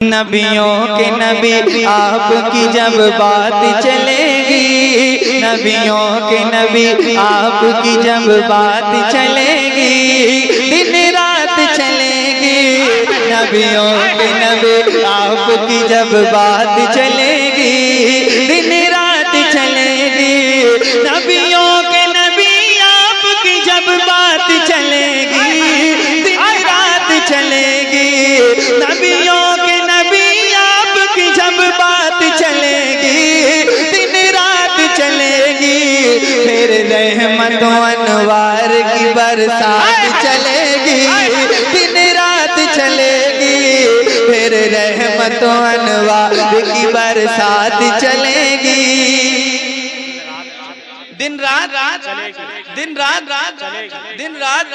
नबियों के नबी आपकी जब बात चलेगी, नबियों के नबी आपकी जब बात चलेगी, दिन रात चलेगी। नबियों के नबी आपकी जब बात चलेगी, दिन रात चलेगी। नबियों के नबी आपकी जब बात चलेगी, दिन रात चलेगी। नबियों बात चलेगी, दिन रात चलेगी। फिर रहमतों अनवार की बरसात चलेगी, दिन रात चलेगी। फिर रहमतों अनवार की बरसात चलेगी, दिन रात दिन रात दिन रात।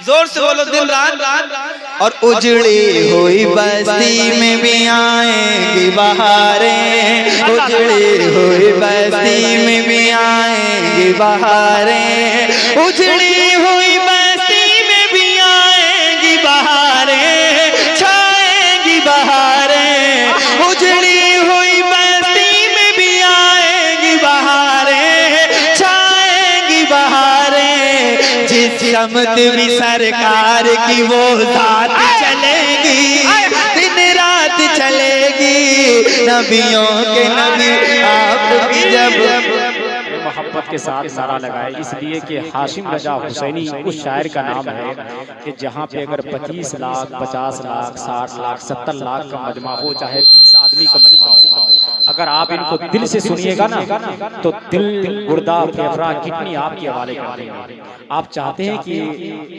जोर से बोलो, दिन रात। और उजड़ी हुई बस्ती में भी आएंगी बहारें, उजड़ी हुई बस्ती में भी आएंगी बहारें, उजड़ी हुई बस्ती में भी आएंगी बहारें, छाएंगी बहारें। उजड़ी हुई बस्ती में भी आएंगी बहारें, छाएंगी बहारें। जिस शमत भी सरकार की वो साथ चलेगी, दिन रात चलेगी। नबियों के नबी आपकी जब मोहब्बत के साथ नारा लगाए, इसलिए कि हाशिम रजा हुसैनी उस शायर का नाम है कि जहाँ पे अगर 25 लाख 50 लाख 60 लाख 70 लाख का मजमा हो, चाहे 20 आदमी का मजमा हो, अगर आप इनको दिल से सुनिएगा ना तो दिल गुर्दा फेफड़ा किडनी आपके हवाले कर देंगे। आप चाहते हैं कि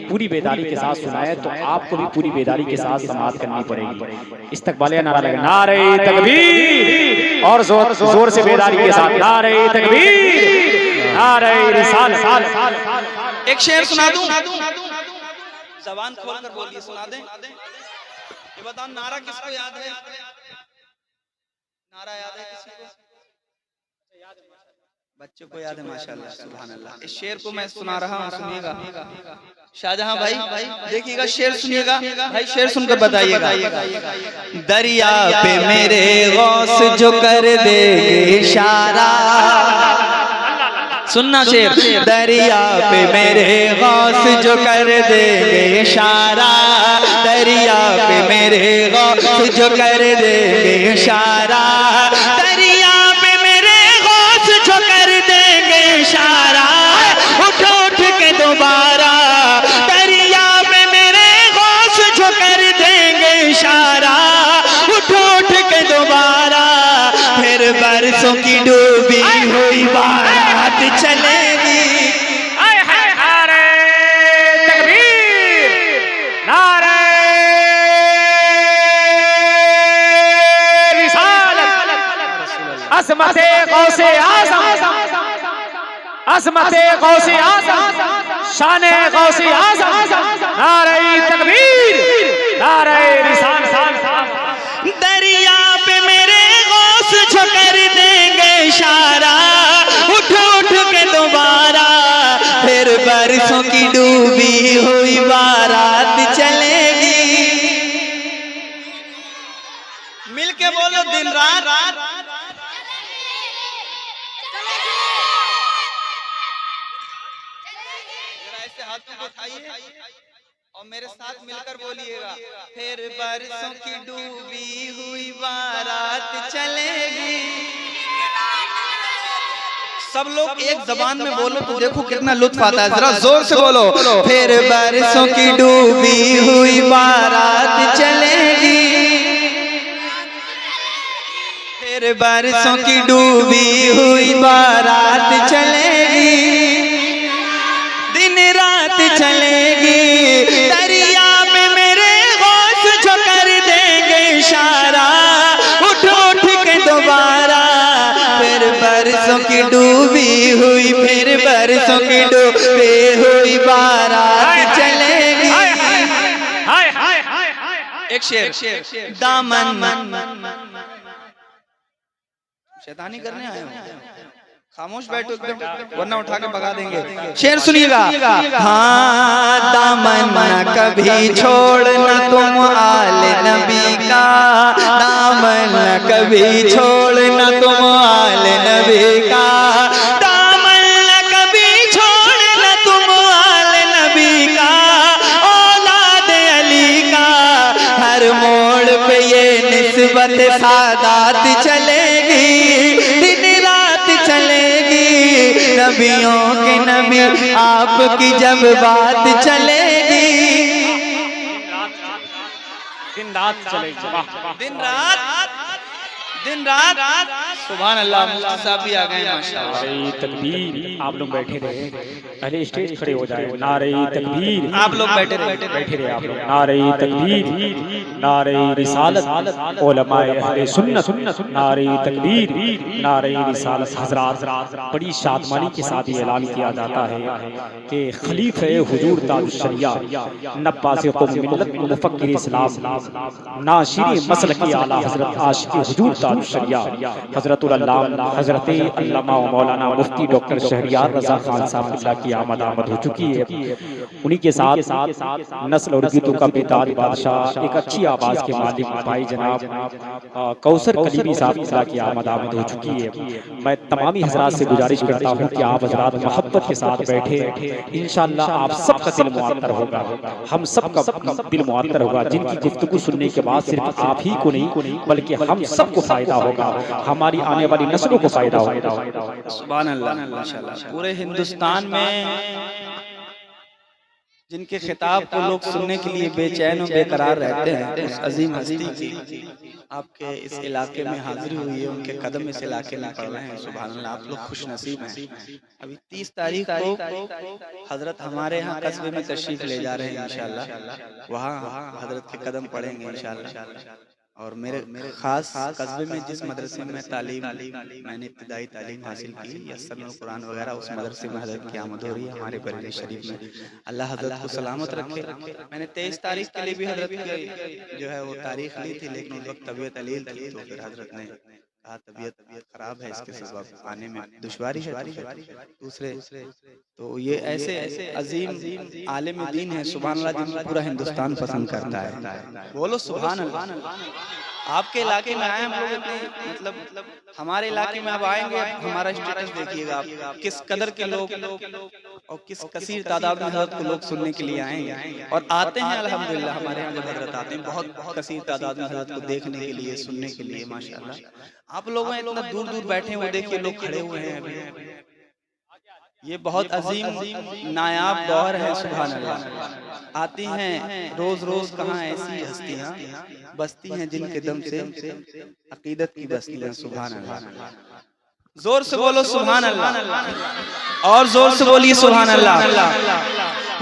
पूरी बेदारी के साथ सुनाए तो आपको भी पूरी बेदारी के साथ समाअत करनी पड़ेगी। इस्तकबालिया नारा लगे, नारे तकबीर, और जोर से बेदारी के साथ नारे तकबीर, नारे रिसालत। एक शेर सुना दूं, जबान खोलकर बोलिए, सुना दें। ये बताओ, नारा किसको याद है? नारा याद है किसी को? बच्चों को याद है, माशाल्लाह, सुभान अल्लाह। इस शेर को मैं सुना रहा हूँ, सुनिएगा। शाहजहां भाई देखिएगा, शेर सुनिएगा भाई, शेर सुनकर बताइएगा। दरिया पे मेरे गौस जो कर देंगे इशारा, सुनना शेर। दरिया पे मेरे गौस जो कर देंगे इशारा, दरिया पे मेरे गौस जो कर देंगे इशारा, दरिया पे मेरे गौस जो कर देंगे इशारा। उठ उठ के दोबारा, दरिया पे मेरे गौस जो कर देंगे इशारा। उठ उठ के दोबारा, फिर बरसों की डूबी हुई बारात चलेगी। नारे तकबीर, नारे रिसालत। अज़मते गौसे आज़म, अज़मते गौसे आज़म, शाने गौसे आज़म। नारे तकबीर, नारे रिसालत। दरिया पे मेरे गौस जो कर देंगे इशारा। उठ उठ के दोबारा, फिर बरसों की डूबी हुई बारात चलेगी। मिलके बोलो, दिन रात। ऐसे हाथों को उठाइए और मेरे साथ मिलकर बोलिएगा, फिर बरसों की डूबी हुई बारात चलेगी। सब लोग एक जबान में बोलो तो देखो कितना लुत्फ आता है, जरा जोर से बोलो। फिर बरसों की डूबी हुई बारात चलेगी, फिर बरसों की डूबी हुई बारात चलेगी, दिन रात चलेगी। दरिया में मेरे गौस जो कर देंगे इशारा। उठ उठ के दोबारा, फिर बरसों की डूबी हुई, फिर बरसों की डूबी हुई बारात चलेगी। एक शेर, दामन शैतानी करने आए हो, खामोश बैठो एकदम, वरना उठा के भगा देंगे। शेर सुनिएगा। हाँ, दामन न कभी छोड़ना तुम आले नबी का, दामन न कभी छोड़ना तुम आले नबी का, दामन न कभी छोड़ना तुम आले नबी का, औलाद अली का। हर मोड़ पे ये निस्बत सादात चलेगी, नबियों के नबी आपकी जब बात चलेगी, दिन रात चलेगी, दिन रात। सुभान अल्लाह, मुफ्ती साहब भी आ गए माशाअल्लाह। नारे तकबीर। आप लोग बैठे रहे, पहले स्टेज खड़े हो जाए। नारे तकबीर। आप लोग बैठे रहे आप लोग। नारे तकबीर, नारे रिसालत, उलमाए अहले सुन्नत, नारे तकबीर, नारे रिसालत। हज़रात, बड़ी शादमानी के साथ ये ऐलान किया जाता है कि खलीफे हुजूर ताजुश शरिया, नब्बासे क़ौम मिल्लत, मुफक्किर इस्लाम, नाशिर मसलक आला हज़रत आशिक़ हुजूर ताजुश शरिया, हज़रतुल अल्लामा हज़रत अल्लामा मौलाना मुफ्ती डॉक्टर शहरियार रज़ा खान साहब की आमद हो चुकी है। उन्हीं के साथ नस्ल और गीतों का बेताज बादशाह, एक अच्छी आवाज़ के मालिक भाई जनाब कौसर कलीमी साहब की आमद हो चुकी है। मैं तमामी हज़रात से गुजारिश करता हूँ कि आप हज़रात मोहब्बत के साथ बैठे, इंशाअल्लाह आप सबका दिल मुअत्तर होगा, हम सबका दिल मुअत्तर होगा। जिनकी गुफ्तगू सुनने के बाद सिर्फ आप ही को नहीं बल्कि हम सबको फायदा होगा, हमारी आने वाली नस्लों को फायदा होगा। सुभान अल्लाह, माशाअल्लाह। पूरे हिंदुस्तान में जिनके खिताब को लोग सुनने के लिए बेचैन और बेकरार रहते हैं, उस अजीम हस्ती की आपके इस इलाके में हाजिरी हुई है, उनके कदम इस इलाके में पड़ रहे हैं। सुभान अल्लाह, आप लोग खुश नसीब हैं। अभी 30 तारीख को हजरत हमारे यहाँ कस्बे में तशरीफ ले जा रहे हैं इंशाअल्लाह, वहाँ हजरत के कदम पड़ेंगे इंशाअल्लाह। और मेरे खास कस्बे में जिस मदरसे में मैंने इब्तिदाई तालीम हासिल की, यस्सरनुल कुरान वगैरह, उस मदरसे में हज़रत की आमद हो रही है हमारे बरेली शरीफ में। अल्लाह हज़रत को सलामत रखे। मैंने 23 तारीख के लिए भी हज़रत की जो है वो तारीख ली थी, लेकिन उस वक्त तबीयत अलील थी, तो फिर हज़रत ने कहा तबीयत खराब है, इसके सबब आने में दुश्वारी है। दूसरे तो ये ऐसे अजीम आलिम दीन है सुभान अल्लाह, जिनको पूरा हिंदुस्तान पसंद करता है। बोलो सुभान अल्लाह। आपके इलाके में आए हम लोग, इतने मतलब हमारे इलाके में अब आएंगे, हमारा स्टेटस देखिएगा आप, किस कदर के लोग और किस कसीर तादाद में हज़रत को लोग सुनने के लिए आएंगे और आते हैं। अल्हम्दुलिल्लाह हमारे यहाँ जब हज़रत आते हैं बहुत कसीर तादाद में हज़रत को देखने के लिए, सुनने के लिए माशाअल्लाह। आप लोग इतना दूर दूर बैठे हुए, देखिए लोग खड़े हुए हैं अभी। ये बहुत अजीम नायाब दौर है। सुभान अल्लाह। आती हैं रोज रोज, कहाँ ऐसी हस्तियाँ बसती हैं जिनके दम से अकीदत की बस्तियाँ। सुभान अल्लाह। जोर से बोलो सुभान अल्लाह, और जोर से बोलिए सुभान अल्लाह।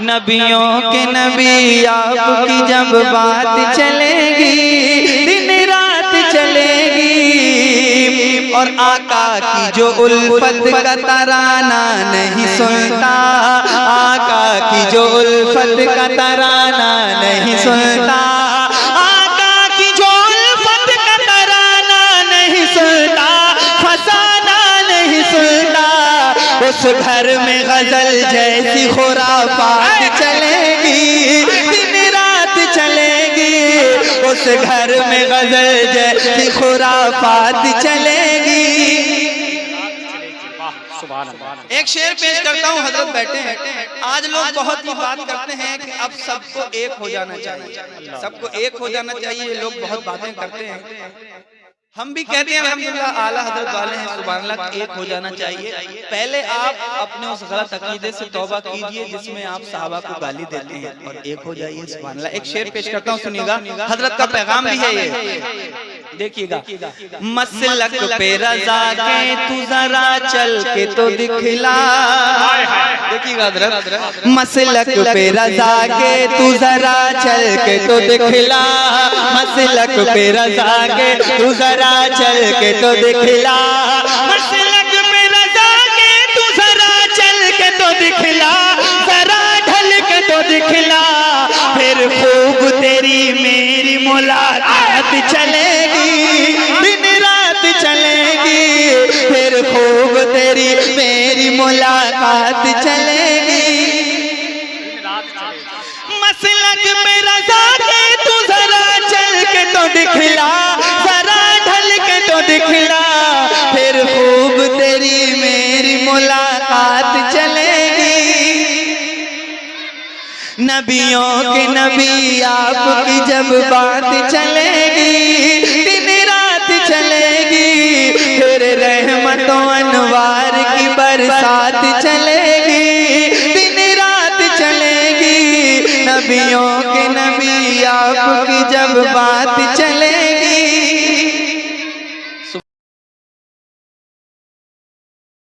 नबियों के नबी आपकी जब बात चलेगी, दिन रात चलेगी, और आका की जो उल्फत का तराना नहीं सुनता, आका की जो उल्फत का तराना नहीं सुनता, आका की जो उल्फत का तराना नहीं सुनता, फसाना नहीं सुनता, उस घर में गजल जैसी खुराफात चलेगी, दिन रात चलेगी, उस घर में गजल जैसी खुराफात चलेगी। एक शेर पेश करता हूँ, हजरत बैठे हैं। आज लोग बहुत ही बात करते हैं कि अब सबको एक हो जाना चाहिए, सबको एक हो जाना चाहिए, लोग बहुत बातें करते हैं। हम भी कहते हैं अल्हम्दुलिल्लाह आला हजरत वाले हैं, सुभान अल्लाह, एक हो जाना चाहिए। पहले आप अपने उस गलत अकीदे से तौबा कीजिए जिसमें आप सहाबा को गाली देते हैं, और एक हो जाइए। सुभान अल्लाह। एक शेर पेश करता हूँ, सुनिएगा, हजरत का पैगाम भी है ये, देखिएगा। मसलक पे रज़ा के तू जरा चल के तो दिखला, देखिएगा हजरत। मसलक पे रज़ा के तू जरा चल के तो दिखला, मसलक पे रज़ा के तू जरा चल के तो दिखला, मसलक पे रज़ा के तू जरा चल के तो दिखला, जरा ढल के तो दिखला, फिर खूब तेरी मेरी मुलाकात चलेगी, दिन रात चलेगी, फिर खूब तेरी नबियों के नबी आपकी जब बात चलेगी, दिन रात चलेगी, फिर रहमतों अनवार की बरसात चलेगी, दिन रात चलेगी। नबियों के नबी आपकी जब बात चलेगी,